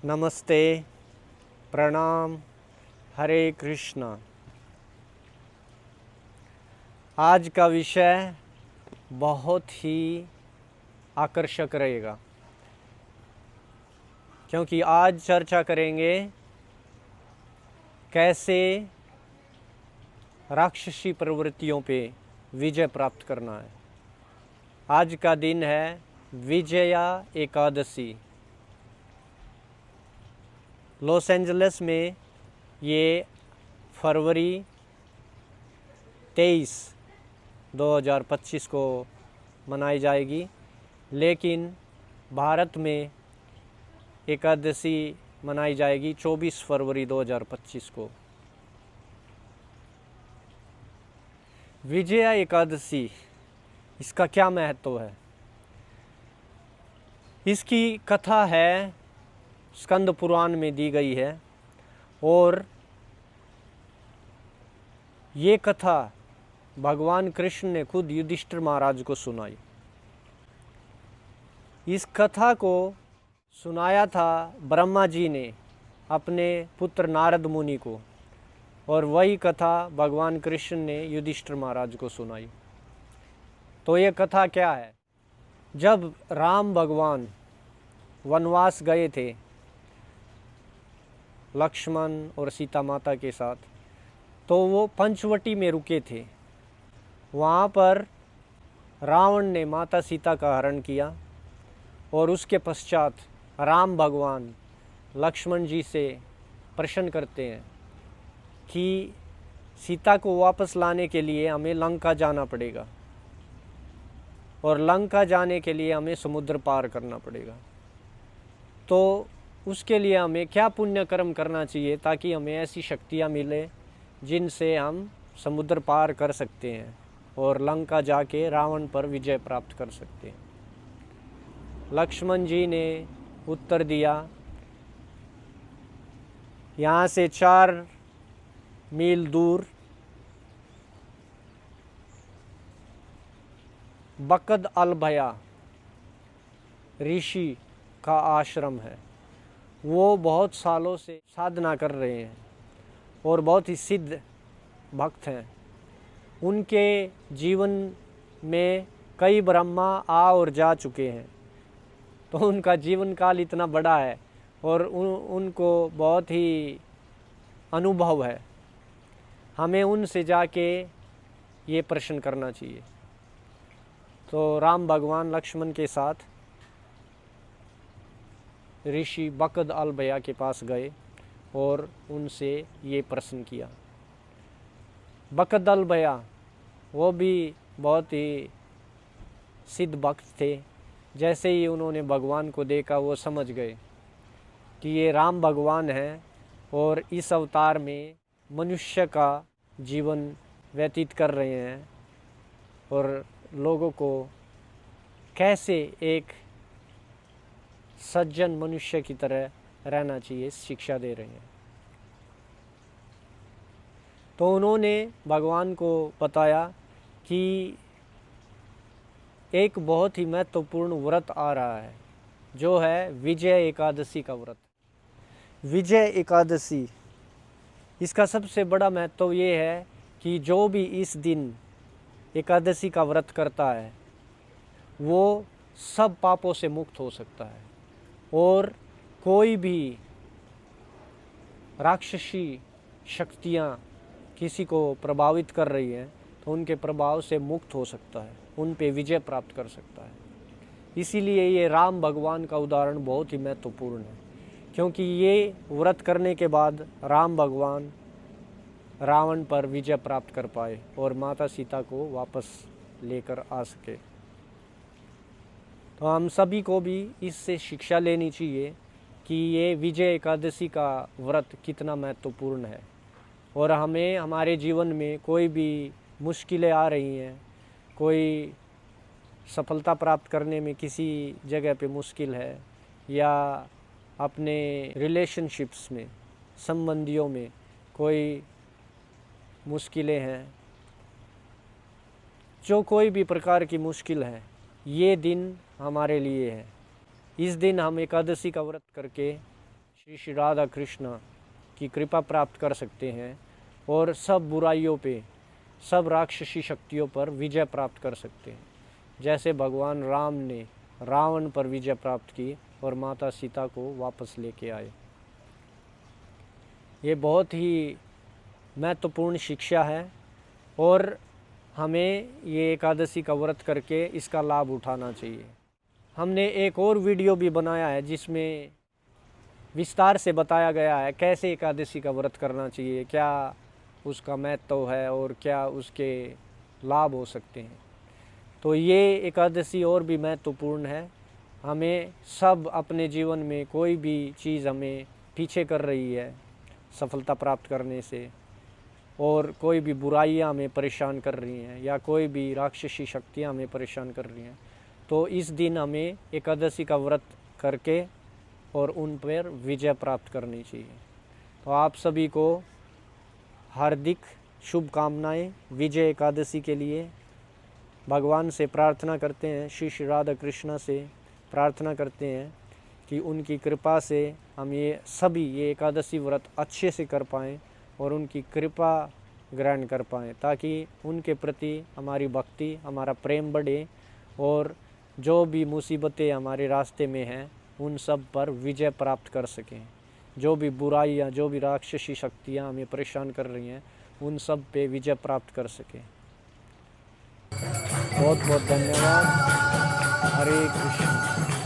नमस्ते, प्रणाम, हरे कृष्णा। आज का विषय बहुत ही आकर्षक रहेगा, क्योंकि आज चर्चा करेंगे कैसे राक्षसी प्रवृत्तियों पे विजय प्राप्त करना है। आज का दिन है विजया एकादशी। लॉस एंजल्स में ये फरवरी 23, 2025 को मनाई जाएगी, लेकिन भारत में एकादशी मनाई जाएगी 24 फरवरी 2025 को। विजया एकादशी, इसका क्या महत्व है? इसकी कथा है स्कंद पुराण में दी गई है, और ये कथा भगवान कृष्ण ने खुद युधिष्ठिर महाराज को सुनाई। इस कथा को सुनाया था ब्रह्मा जी ने अपने पुत्र नारद मुनि को, और वही कथा भगवान कृष्ण ने युधिष्ठिर महाराज को सुनाई। तो ये कथा क्या है? जब राम भगवान वनवास गए थे लक्ष्मण और सीता माता के साथ, तो वो पंचवटी में रुके थे। वहाँ पर रावण ने माता सीता का हरण किया, और उसके पश्चात राम भगवान लक्ष्मण जी से प्रश्न करते हैं कि सीता को वापस लाने के लिए हमें लंका जाना पड़ेगा, और लंका जाने के लिए हमें समुद्र पार करना पड़ेगा। तो उसके लिए हमें क्या पुण्य कर्म करना चाहिए ताकि हमें ऐसी शक्तियाँ मिले जिनसे हम समुद्र पार कर सकते हैं और लंका जाके रावण पर विजय प्राप्त कर सकते हैं। लक्ष्मण जी ने उत्तर दिया, यहाँ से 4 मील दूर बकद अलभया ऋषि का आश्रम है। वो बहुत सालों से साधना कर रहे हैं और बहुत ही सिद्ध भक्त हैं। उनके जीवन में कई ब्रह्मा आ और जा चुके हैं, तो उनका जीवन काल इतना बड़ा है और उनको बहुत ही अनुभव है। हमें उनसे जाके ये प्रश्न करना चाहिए। तो राम भगवान लक्ष्मण के साथ ऋषि बकद अलभया के पास गए और उनसे ये प्रश्न किया। बकद अलभया वो भी बहुत ही सिद्ध भक्त थे। जैसे ही उन्होंने भगवान को देखा, वो समझ गए कि ये राम भगवान हैं और इस अवतार में मनुष्य का जीवन व्यतीत कर रहे हैं, और लोगों को कैसे एक सज्जन मनुष्य की तरह रहना चाहिए शिक्षा दे रहे हैं। तो उन्होंने भगवान को बताया कि एक बहुत ही महत्वपूर्ण व्रत आ रहा है, जो है विजय एकादशी का व्रत। विजय एकादशी, इसका सबसे बड़ा महत्व ये है कि जो भी इस दिन एकादशी का व्रत करता है वो सब पापों से मुक्त हो सकता है, और कोई भी राक्षसी शक्तियाँ किसी को प्रभावित कर रही हैं तो उनके प्रभाव से मुक्त हो सकता है, उन पे विजय प्राप्त कर सकता है। इसीलिए ये राम भगवान का उदाहरण बहुत ही महत्वपूर्ण है, क्योंकि ये व्रत करने के बाद राम भगवान रावण पर विजय प्राप्त कर पाए और माता सीता को वापस लेकर आ सके। तो हम सभी को भी इससे शिक्षा लेनी चाहिए कि ये विजय एकादशी का व्रत कितना महत्वपूर्ण है, और हमें हमारे जीवन में कोई भी मुश्किलें आ रही हैं, कोई सफलता प्राप्त करने में किसी जगह पे मुश्किल है, या अपने रिलेशनशिप्स में, संबंधियों में कोई मुश्किलें हैं, जो कोई भी प्रकार की मुश्किल है, ये दिन हमारे लिए है। इस दिन हम एकादशी का व्रत करके श्री श्री राधा कृष्ण की कृपा प्राप्त कर सकते हैं और सब बुराइयों पे, सब राक्षसी शक्तियों पर विजय प्राप्त कर सकते हैं। जैसे भगवान राम ने रावण पर विजय प्राप्त की और माता सीता को वापस लेके आए। ये बहुत ही महत्वपूर्ण शिक्षा है और हमें ये एकादशी का व्रत करके इसका लाभ उठाना चाहिए। हमने एक और वीडियो भी बनाया है जिसमें विस्तार से बताया गया है कैसे एकादशी का व्रत करना चाहिए, क्या उसका महत्व है और क्या उसके लाभ हो सकते हैं। तो ये एकादशी और भी महत्वपूर्ण है। हमें सब अपने जीवन में कोई भी चीज़ हमें पीछे कर रही है सफलता प्राप्त करने से, और कोई भी बुराइयां हमें परेशान कर रही हैं या कोई भी राक्षसी शक्तियां हमें परेशान कर रही हैं, तो इस दिन हमें एकादशी का व्रत करके और उन पर विजय प्राप्त करनी चाहिए। तो आप सभी को हार्दिक शुभकामनाएं विजय एकादशी के लिए। भगवान से प्रार्थना करते हैं, श्री श्री राधा कृष्ण से प्रार्थना करते हैं कि उनकी कृपा से हम ये एकादशी व्रत अच्छे से कर पाएँ और उनकी कृपा ग्रहण कर पाएँ, ताकि उनके प्रति हमारी भक्ति, हमारा प्रेम बढ़े और जो भी मुसीबतें हमारे रास्ते में हैं उन सब पर विजय प्राप्त कर सकें। जो भी बुराइयाँ, जो भी राक्षसी शक्तियाँ हमें परेशान कर रही हैं उन सब पे विजय प्राप्त कर सकें। बहुत बहुत धन्यवाद। हरे कृष्ण।